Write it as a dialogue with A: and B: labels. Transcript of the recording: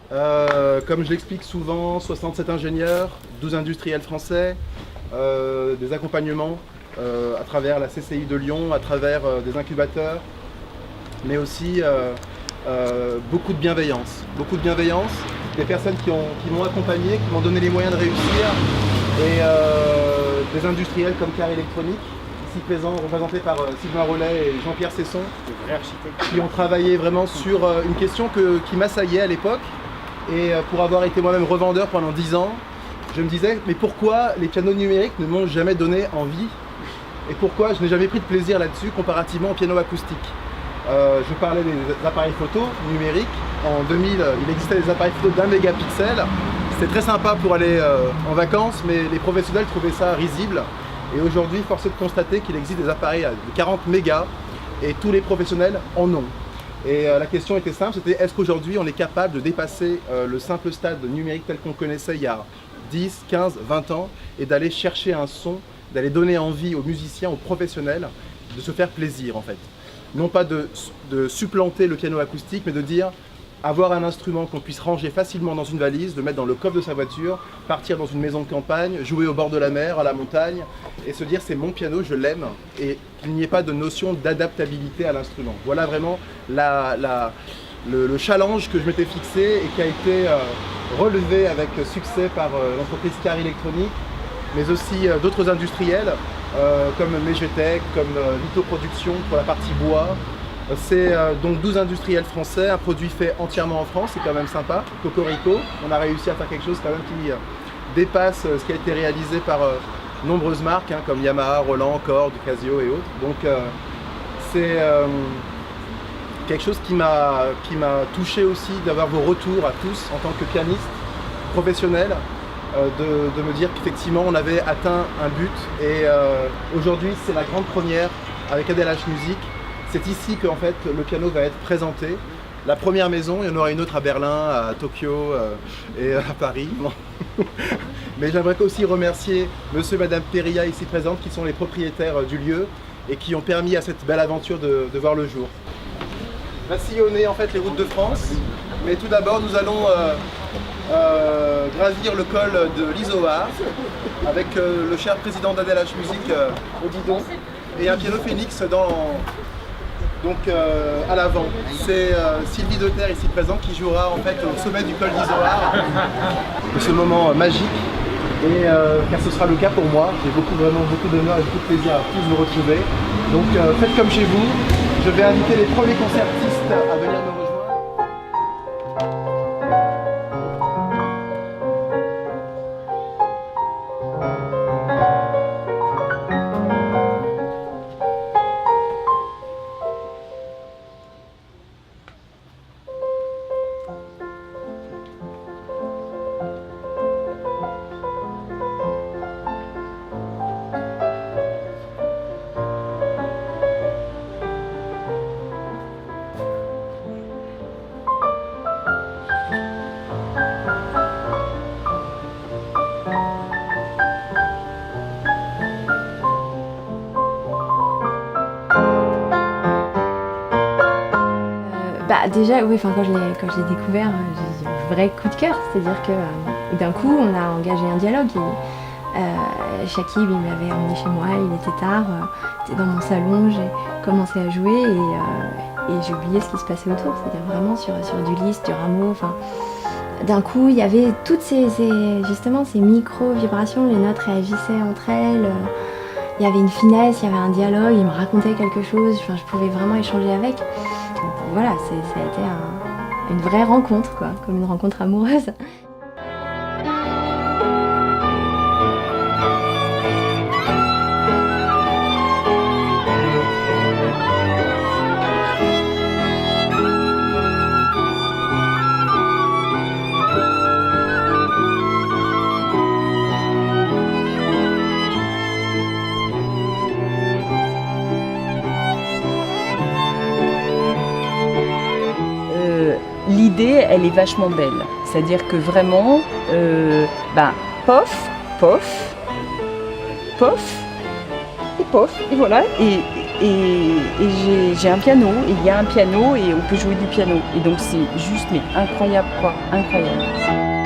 A: Comme je l'explique souvent, 67 ingénieurs, 12 industriels français, des accompagnements à travers la CCI de Lyon, à travers des incubateurs, mais aussi beaucoup de bienveillance. Beaucoup de bienveillance, des personnes qui m'ont accompagné, qui m'ont donné les moyens de réussir, et des industriels comme Car Électronique, ici présents, représentés par Sylvain Rollet et Jean-Pierre Cesson, qui ont travaillé vraiment sur une question qui m'assaillait à l'époque. Et pour avoir été moi-même revendeur pendant 10 ans, je me disais, mais pourquoi les pianos numériques ne m'ont jamais donné envie? Et pourquoi je n'ai jamais pris de plaisir là-dessus comparativement au piano acoustique? Je parlais des appareils photo numériques. En 2000, il existait des appareils photo d'1 mégapixel. C'était très sympa pour aller en vacances, mais les professionnels trouvaient ça risible. Et aujourd'hui, force est de constater qu'il existe des appareils de 40 mégas et tous les professionnels en ont. Et la question était simple, c'était est-ce qu'aujourd'hui on est capable de dépasser le simple stade numérique tel qu'on connaissait il y a 10, 15, 20 ans et d'aller chercher un son, d'aller donner envie aux musiciens, aux professionnels de se faire plaisir en fait. Non pas de supplanter le piano acoustique, mais de dire avoir un instrument qu'on puisse ranger facilement dans une valise, le mettre dans le coffre de sa voiture, partir dans une maison de campagne, jouer au bord de la mer, à la montagne, et se dire c'est mon piano, je l'aime, et qu'il n'y ait pas de notion d'adaptabilité à l'instrument. Voilà vraiment le challenge que je m'étais fixé et qui a été relevé avec succès par l'entreprise Car Électronique, mais aussi d'autres industriels comme Megetech, comme Lito Production pour la partie bois. C'est donc 12 industriels français, un produit fait entièrement en France, c'est quand même sympa, Cocorico. On a réussi à faire quelque chose quand même qui dépasse ce qui a été réalisé par nombreuses marques hein, comme Yamaha, Roland, Korg, Casio et autres. Donc c'est quelque chose qui m'a touché aussi d'avoir vos retours à tous en tant que pianiste professionnel, de me dire qu'effectivement on avait atteint un but et aujourd'hui c'est la grande première avec ADLH Music. C'est ici que en fait, le piano va être présenté. La première maison, il y en aura une autre à Berlin, à Tokyo et à Paris. Bon. Mais j'aimerais aussi remercier monsieur et madame Perilla ici présentes qui sont les propriétaires du lieu et qui ont permis à cette belle aventure de voir le jour. On va sillonner en fait les routes de France, mais tout d'abord nous allons gravir le col de l'Izoard avec le cher président d'ADLH Music au guidon et un piano Phoenix à l'avant. C'est Sylvie Deterre ici présente qui jouera en fait au sommet du col d'Izoard de ce moment magique et car ce sera le cas pour moi. J'ai vraiment beaucoup d'honneur et beaucoup de plaisir à tous vous retrouver. Donc faites comme chez vous, je vais inviter les premiers concertistes à venir me rejoindre.
B: Déjà, oui, quand je l'ai découvert, j'ai eu un vrai coup de cœur, c'est-à-dire que d'un coup, on a engagé un dialogue. Shakib, il m'avait emmené chez moi, il était tard, j'étais dans mon salon, j'ai commencé à jouer et j'ai oublié ce qui se passait autour, c'est-à-dire vraiment sur du Liszt, du Rameau. D'un coup, il y avait toutes justement ces micro-vibrations, les notes réagissaient entre elles, il y avait une finesse, il y avait un dialogue, il me racontait quelque chose, je pouvais vraiment échanger avec. Voilà, ça a été une vraie rencontre, quoi, comme une rencontre amoureuse.
C: L'idée, elle est vachement belle. C'est-à-dire que vraiment, pof, pof, pof, et voilà. Et et j'ai un piano, et il y a un piano et on peut jouer du piano. Et donc c'est juste mais incroyable quoi, incroyable.